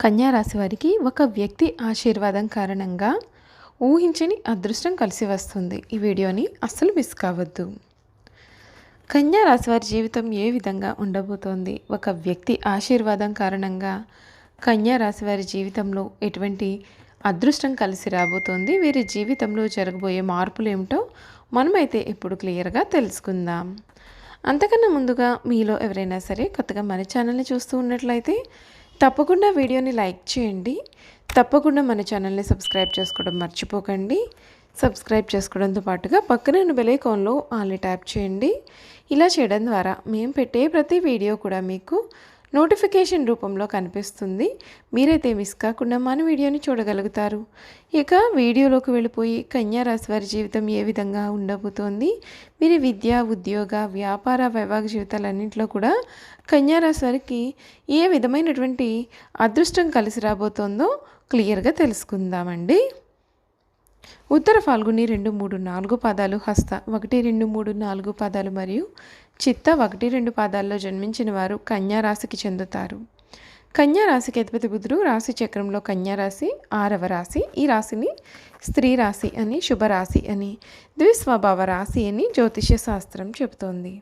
కన్యా రాశి వారికి ఒక వ్యక్తి ఆశీర్వాదం కారణంగా ఊహించని అదృష్టం కలిసి వస్తుంది. ఈ వీడియోని అస్సలు మిస్ కావద్దు. కన్యా రాశి వారి జీవితం ఏ విధంగా ఉండబోతోంది? ఒక వ్యక్తి ఆశీర్వాదం కారణంగా కన్యా రాశి వారి జీవితంలో ఎటువంటి అదృష్టం కలిసి రాబోతోంది? వీరి జీవితంలో జరగబోయే మార్పులు ఏమిటో మనమైతే ఇప్పుడు క్లియర్గా తెలుసుకుందాం. అంతకన్నా ముందుగా మీలో ఎవరైనా సరే కొత్తగా మన ఛానల్ని చూస్తూ ఉన్నట్లయితే తప్పకుండా వీడియోని లైక్ చేయండి. తప్పకుండా మన ఛానల్ని సబ్స్క్రైబ్ చేసుకోవడం మర్చిపోకండి. సబ్స్క్రైబ్ చేసుకోవడంతో పాటుగా పక్కనే ఉన్న బెల్ ఐకాన్లో ఆల్ని ట్యాప్ చేయండి. ఇలా చేయడం ద్వారా మేము పెట్టే ప్రతి వీడియో కూడా మీకు నోటిఫికేషన్ రూపంలో కనిపిస్తుంది. మీరైతే మిస్ కాకుండా మన వీడియోని చూడగలుగుతారు. ఇక వీడియోలోకి వెళ్ళిపోయి కన్యా రాశి వారి జీవితం ఏ విధంగా ఉండబోతోంది, మీరు విద్య, ఉద్యోగ, వ్యాపార, వైవాహిక జీవితాలన్నింటిలో కూడా కన్యా రాశి వారికి ఏ విధమైనటువంటి అదృష్టం కలిసి రాబోతోందో క్లియర్గా తెలుసుకుందామండి. ఉత్తర ఫాల్గుని 2, 3, 4 పాదాలు, హస్త 1, 2, 3, 4 పాదాలు మరియు చిత్త 1, 2 పాదాల్లో జన్మించిన వారు కన్యా రాశికి చెందుతారు. కన్యా రాశికి అధిపతి బుధుడు. రాశి చక్రంలో కన్యా రాశి 6వ రాశి. ఈ రాశిని స్త్రీ రాశి అని, శుభరాశి అని, ద్విస్వభావ రాశి అని జ్యోతిష్య శాస్త్రం చెబుతోంది.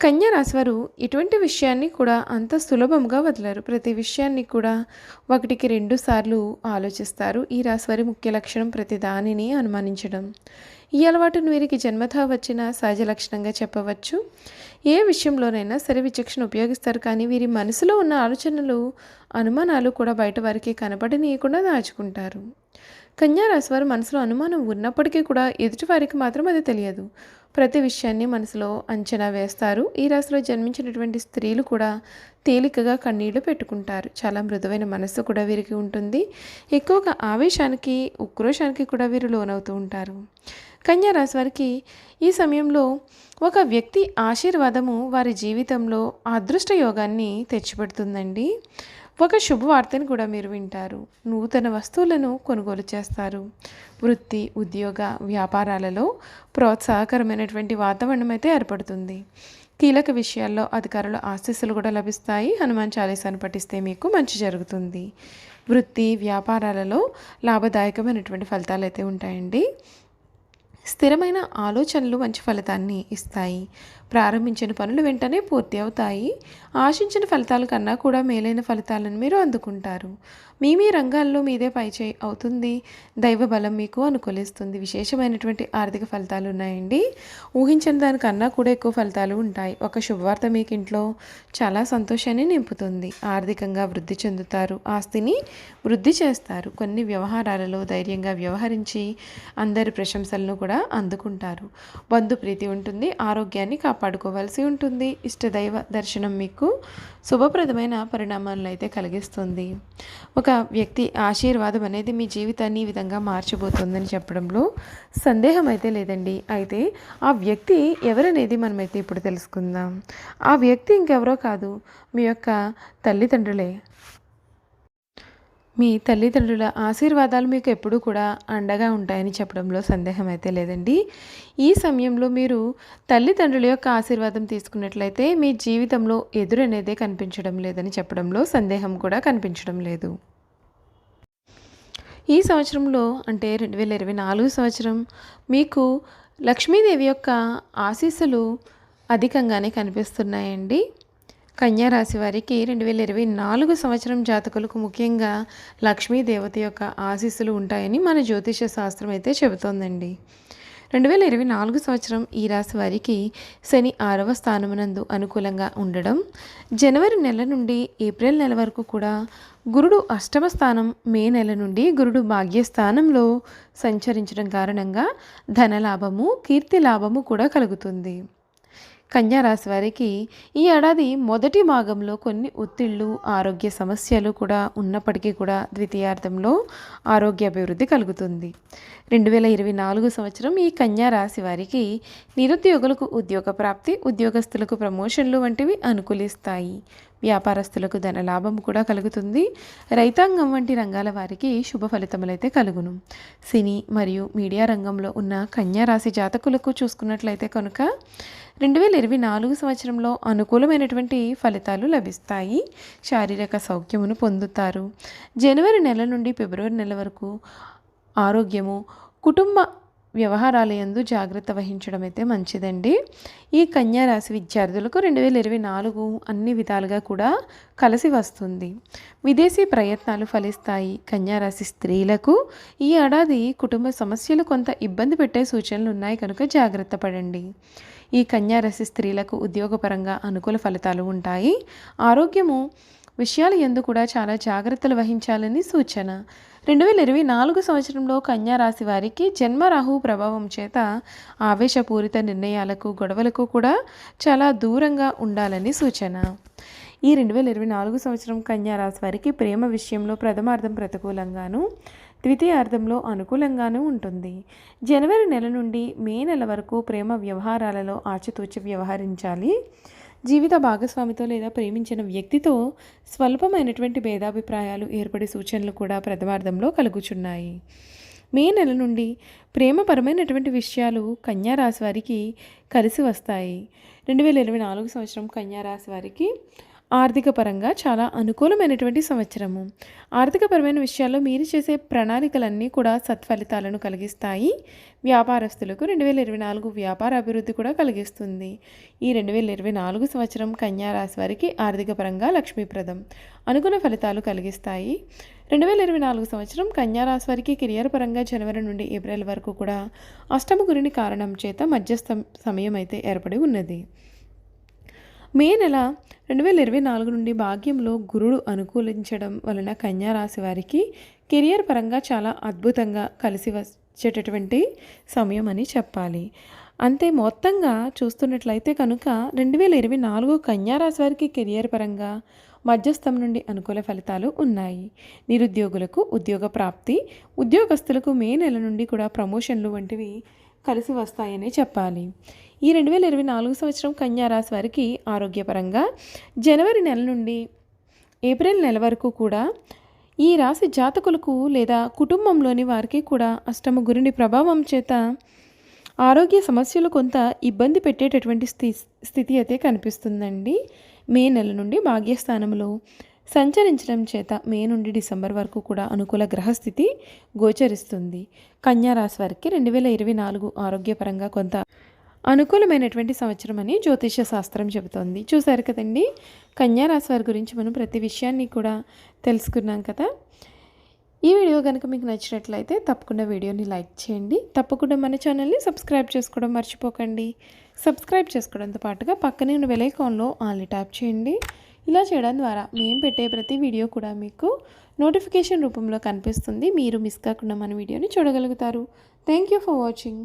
కన్యా రాశి వారు ఇటువంటి విషయాన్ని కూడా అంత సులభంగా వదలరు. ప్రతి విషయాన్ని కూడా 1కి 2 సార్లు ఆలోచిస్తారు. ఈ రాశి వారి ముఖ్య లక్షణం ప్రతి దానిని అనుమానించడం. ఈ అలవాటును వీరికి జన్మతా వచ్చిన సహజ లక్షణంగా చెప్పవచ్చు. ఏ విషయంలోనైనా సరే విచక్షణ ఉపయోగిస్తారు, కానీ వీరి మనసులో ఉన్న ఆలోచనలు, అనుమానాలు కూడా బయట వారికి కనపడనీయకుండా దాచుకుంటారు. కన్యా రాశి వారు మనసులో అనుమానం ఉన్నప్పటికీ కూడా ఎదుటి వారికి మాత్రం అది తెలియదు. ప్రతి విషయాన్ని మనసులో అంచనా వేస్తారు. ఈ రాశిలో జన్మించినటువంటి స్త్రీలు కూడా తేలికగా కన్నీళ్లు పెట్టుకుంటారు. చాలా మృదువైన మనస్సు కూడా వీరికి ఉంటుంది. ఎక్కువగా ఆవేశానికి, ఉక్రోషానికి కూడా వీరు లోనవుతూ ఉంటారు. కన్యా రాశి వారికి ఈ సమయంలో ఒక వ్యక్తి ఆశీర్వాదము వారి జీవితంలో అదృష్ట యోగాన్ని తెచ్చిపెడుతుందండి. ఒక శుభవార్తను కూడా మీరు వింటారు. నూతన వస్తువులను కొనుగోలు చేస్తారు. వృత్తి, ఉద్యోగ, వ్యాపారాలలో ప్రోత్సాహకరమైనటువంటి వాతావరణం అయితే ఏర్పడుతుంది. కీలక విషయాల్లో అధికారుల ఆశీస్సులు కూడా లభిస్తాయి. హనుమాన్ చాలీసాను పఠిస్తే మీకు మంచి జరుగుతుంది. వృత్తి, వ్యాపారాలలో లాభదాయకమైనటువంటి ఫలితాలు అయితే ఉంటాయండి. స్థిరమైన ఆలోచనలు మంచి ఫలితాన్ని ఇస్తాయి. ప్రారంభించిన పనులు వెంటనే పూర్తి అవుతాయి. ఆశించిన ఫలితాల కన్నా కూడా మేలైన ఫలితాలను మీరు అందుకుంటారు. మీ రంగాల్లో మీదే పైచేయి అవుతుంది. దైవ బలం మీకు అనుకూలిస్తుంది. విశేషమైనటువంటి ఆర్థిక ఫలితాలు ఉన్నాయండి. ఊహించిన దానికన్నా కూడా ఎక్కువ ఫలితాలు ఉంటాయి. ఒక శుభవార్త మీకు ఇంట్లో చాలా సంతోషాన్ని నింపుతుంది. ఆర్థికంగా వృద్ధి చెందుతారు. ఆస్తిని వృద్ధి చేస్తారు. కొన్ని వ్యవహారాలలో ధైర్యంగా వ్యవహరించి అందరి ప్రశంసలను కూడా అందుకుంటారు. బంధుప్రీతి ఉంటుంది. ఆరోగ్యాన్ని కాపాడుకోవాల్సి ఉంటుంది. ఇష్టదైవ దర్శనం మీకు శుభప్రదమైన పరిణామాలను అయితే కలిగిస్తుంది. ఒక వ్యక్తి ఆశీర్వాదం అనేది మీ జీవితాన్ని ఈ విధంగా మార్చబోతుందని చెప్పడంలో సందేహం అయితే లేదండి. అయితే ఆ వ్యక్తి ఎవరనేది మనమైతే ఇప్పుడు తెలుసుకుందాం. ఆ వ్యక్తి ఇంకెవరో కాదు, మీ యొక్క తల్లిదండ్రులే. మీ తల్లిదండ్రుల ఆశీర్వాదాలు మీకు ఎప్పుడూ కూడా అండగా ఉంటాయని చెప్పడంలో సందేహం అయితే లేదండి. ఈ సమయంలో మీరు తల్లిదండ్రుల యొక్క ఆశీర్వాదం తీసుకున్నట్లయితే మీ జీవితంలో ఎదురనేదే కనిపించడం లేదని చెప్పడంలో సందేహం కూడా కనిపించడం లేదు. ఈ సంవత్సరంలో అంటే 2024 సంవత్సరం మీకు లక్ష్మీదేవి యొక్క ఆశీస్సులు అధికంగానే కనిపిస్తున్నాయండి. కన్యా రాశి వారికి 2024 సంవత్సరం జాతకులకు ముఖ్యంగా లక్ష్మీదేవత యొక్క ఆశీస్సులు ఉంటాయని మన జ్యోతిష శాస్త్రం అయితే చెబుతోందండి. 2024 సంవత్సరం ఈ రాశి వారికి శని 6వ స్థానమునందు అనుకూలంగా ఉండడం, జనవరి నెల నుండి ఏప్రిల్ నెల వరకు కూడా గురుడు 8వ స్థానం, మే నెల నుండి గురుడు భాగ్యస్థానంలో సంచరించడం కారణంగా ధనలాభము, కీర్తి లాభము కూడా కలుగుతుంది. కన్యా రాశి వారికి ఈ ఏడాది మొదటి భాగంలో కొన్ని ఒత్తిళ్లు, ఆరోగ్య సమస్యలు కూడా ఉన్నప్పటికీ కూడా ద్వితీయార్థంలో ఆరోగ్య అభివృద్ధి కలుగుతుంది. 2024 సంవత్సరం ఈ కన్యా రాశి వారికి నిరుద్యోగులకు ఉద్యోగ ప్రాప్తి, ఉద్యోగస్తులకు ప్రమోషన్లు వంటివి అనుకూలిస్తాయి. వ్యాపారస్తులకు ధనలాభం కూడా కలుగుతుంది. రైతాంగం వంటి రంగాల వారికి శుభ ఫలితములైతే కలుగును. సినీ మరియు మీడియా రంగంలో ఉన్న కన్యా రాశి జాతకులకు చూసుకున్నట్లయితే కనుక 2024 సంవత్సరంలో అనుకూలమైనటువంటి ఫలితాలు లభిస్తాయి. శారీరక సౌఖ్యమును పొందుతారు. జనవరి నెల నుండి ఫిబ్రవరి నెల వరకు ఆరోగ్యము, కుటుంబ వ్యవహారాల యందు జాగ్రత్త వహించడం అయితే మంచిదండి. ఈ కన్యా రాశి విద్యార్థులకు 2024 అన్ని విధాలుగా కూడా కలిసి వస్తుంది. విదేశీ ప్రయత్నాలు ఫలిస్తాయి. కన్యా రాశి స్త్రీలకు ఈ ఏడాది కుటుంబ సమస్యలు కొంత ఇబ్బంది పెట్టే సూచనలు ఉన్నాయి కనుక జాగ్రత్త పడండి. ఈ కన్యా రాశి స్త్రీలకు ఉద్యోగపరంగా అనుకూల ఫలితాలు ఉంటాయి. ఆరోగ్యము విషయాల యందు కూడా చాలా జాగ్రత్తలు వహించాలని సూచన. 2024 సంవత్సరంలో కన్యా రాశి వారికి జన్మ రాహు ప్రభావం చేత ఆవేశపూరిత నిర్ణయాలకు, గొడవలకు కూడా చాలా దూరంగా ఉండాలని సూచన. ఈ 2024 సంవత్సరం కన్యా రాశి వారికి ప్రేమ విషయంలో ప్రథమార్థం ప్రతికూలంగాను, ద్వితీయార్థంలో అనుకూలంగానూ ఉంటుంది. జనవరి నెల నుండి మే నెల వరకు ప్రేమ వ్యవహారాలలో ఆచితూచి వ్యవహరించాలి. జీవిత భాగస్వామితో లేదా ప్రేమించిన వ్యక్తితో స్వల్పమైనటువంటి భేదాభిప్రాయాలు ఏర్పడే సూచనలు కూడా ప్రథమార్థంలో కలుగుచున్నాయి. మే నెల నుండి ప్రేమపరమైనటువంటి విషయాలు కన్యా రాశి వారికి కలిసి వస్తాయి. 2024 సంవత్సరం కన్యా రాశి వారికి ఆర్థిక పరంగా చాలా అనుకూలమైనటువంటి సంవత్సరము. ఆర్థికపరమైన విషయాల్లో మీరు చేసే ప్రణాళికలన్నీ కూడా సత్ఫలితాలను కలిగిస్తాయి. వ్యాపారస్తులకు 2024 వ్యాపార అభివృద్ధి కూడా కలిగిస్తుంది. ఈ 2024 సంవత్సరం కన్యా రాశి వారికి ఆర్థిక పరంగా లక్ష్మీప్రదం, అనుకున్న ఫలితాలు కలిగిస్తాయి. 2024 సంవత్సరం కన్యా రాశి వారికి కెరియర్ పరంగా జనవరి నుండి ఏప్రిల్ వరకు కూడా అష్టమ గురుని కారణం చేత మధ్యస్థ సమయం అయితే ఏర్పడి ఉన్నది. మే నెల 2024 నుండి భాగ్యంలో గురుడు అనుకూలించడం వలన కన్యా రాశి వారికి కెరియర్ పరంగా చాలా అద్భుతంగా కలిసి వచ్చేటటువంటి సమయం అని చెప్పాలి. అంతే మొత్తంగా చూస్తున్నట్లయితే కనుక 2024 కన్యా రాశి వారికి కెరియర్ పరంగా మధ్యస్థం నుండి అనుకూల ఫలితాలు ఉన్నాయి. నిరుద్యోగులకు ఉద్యోగ ప్రాప్తి, ఉద్యోగస్తులకు మే నెల నుండి కూడా ప్రమోషన్లు వంటివి కలిసి వస్తాయని చెప్పాలి. ఈ 2024 సంవత్సరం కన్యా రాశి వారికి ఆరోగ్యపరంగా జనవరి నెల నుండి ఏప్రిల్ నెల వరకు కూడా ఈ రాశి జాతకులకు లేదా కుటుంబంలోని వారికి కూడా అష్టమ గురుని ప్రభావం చేత ఆరోగ్య సమస్యలు కొంత ఇబ్బంది పెట్టేటటువంటి స్థితి అయితే కనిపిస్తుందండి. మే నెల నుండి భాగ్యస్థానంలో సంచరించడం చేత మే నుండి డిసెంబర్ వరకు కూడా అనుకూల గ్రహస్థితి గోచరిస్తుంది. కన్యా రాశి వారికి 2024 ఆరోగ్యపరంగా కొంత అనుకూలమైనటువంటి సంవత్సరం అని జ్యోతిష శాస్త్రం చెబుతోంది. చూశారు కదండి, కన్యా రాశి వారి గురించి మనం ప్రతి విషయాన్ని కూడా తెలుసుకున్నాం కదా. ఈ వీడియో కనుక మీకు నచ్చినట్లయితే తప్పకుండా వీడియోని లైక్ చేయండి. తప్పకుండా మన ఛానల్ని సబ్స్క్రైబ్ చేసుకోవడం మర్చిపోకండి. సబ్స్క్రైబ్ చేసుకోవడంతో పాటుగా పక్కనే ఉన్న బెల్ ఐకాన్లో ఆల్ని ట్యాప్ చేయండి. ఇలా చేయడం ద్వారా మేము పెట్టే ప్రతి వీడియో కూడా మీకు నోటిఫికేషన్ రూపంలో కనిపిస్తుంది. మీరు మిస్ కాకుండా మన వీడియోని చూడగలుగుతారు. Thank you for watching.